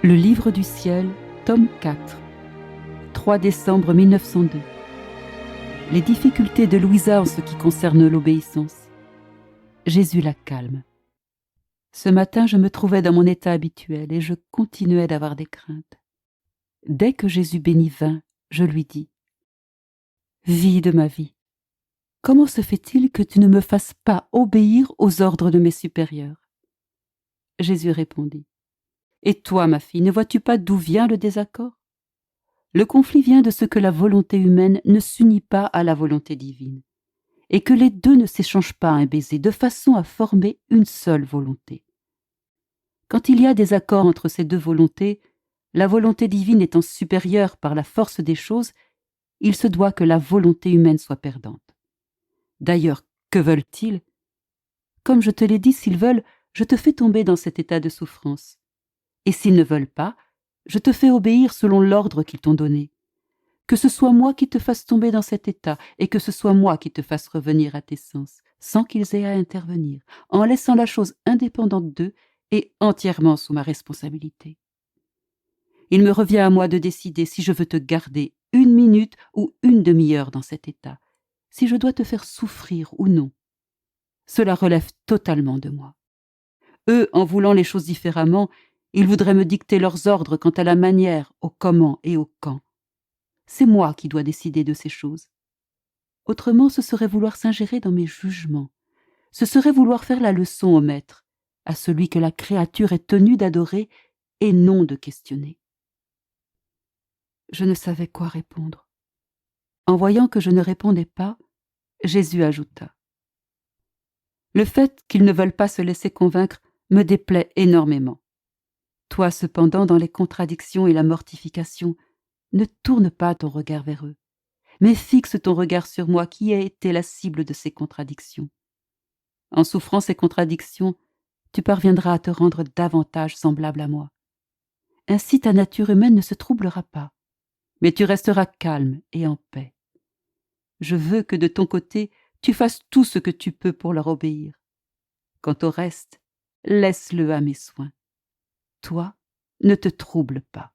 Le livre du ciel, tome 4, 3 décembre 1902. Les difficultés de Louisa en ce qui concerne l'obéissance. Jésus la calme. Ce matin, je me trouvais dans mon état habituel et je continuais d'avoir des craintes. Dès que Jésus béni vint, je lui dis « Vie de ma vie, comment se fait-il que tu ne me fasses pas obéir aux ordres de mes supérieurs ?» Jésus répondit « Et toi, ma fille, ne vois-tu pas d'où vient le désaccord ? Le conflit vient de ce que la volonté humaine ne s'unit pas à la volonté divine, et que les deux ne s'échangent pas un baiser, de façon à former une seule volonté. Quand il y a des accords entre ces deux volontés, la volonté divine étant supérieure par la force des choses, il se doit que la volonté humaine soit perdante. D'ailleurs, que veulent-ils ? Comme je te l'ai dit, s'ils veulent, je te fais tomber dans cet état de souffrance. Et s'ils ne veulent pas, je te fais obéir selon l'ordre qu'ils t'ont donné. Que ce soit moi qui te fasse tomber dans cet état, et que ce soit moi qui te fasse revenir à tes sens, sans qu'ils aient à intervenir, en laissant la chose indépendante d'eux et entièrement sous ma responsabilité. Il me revient à moi de décider si je veux te garder 1 minute ou 1/2 heure dans cet état, si je dois te faire souffrir ou non. Cela relève totalement de moi. Eux, en voulant les choses différemment, ils voudraient me dicter leurs ordres quant à la manière, au comment et au quand. C'est moi qui dois décider de ces choses. Autrement, ce serait vouloir s'ingérer dans mes jugements. Ce serait vouloir faire la leçon au maître, à celui que la créature est tenue d'adorer et non de questionner. Je ne savais quoi répondre. En voyant que je ne répondais pas, Jésus ajouta « Le fait qu'ils ne veulent pas se laisser convaincre me déplaît énormément. Toi, cependant, dans les contradictions et la mortification, ne tourne pas ton regard vers eux, mais fixe ton regard sur moi qui ai été la cible de ces contradictions. En souffrant ces contradictions, tu parviendras à te rendre davantage semblable à moi. Ainsi ta nature humaine ne se troublera pas, mais tu resteras calme et en paix. Je veux que de ton côté, tu fasses tout ce que tu peux pour leur obéir. Quant au reste, laisse-le à mes soins. Toi, ne te trouble pas. »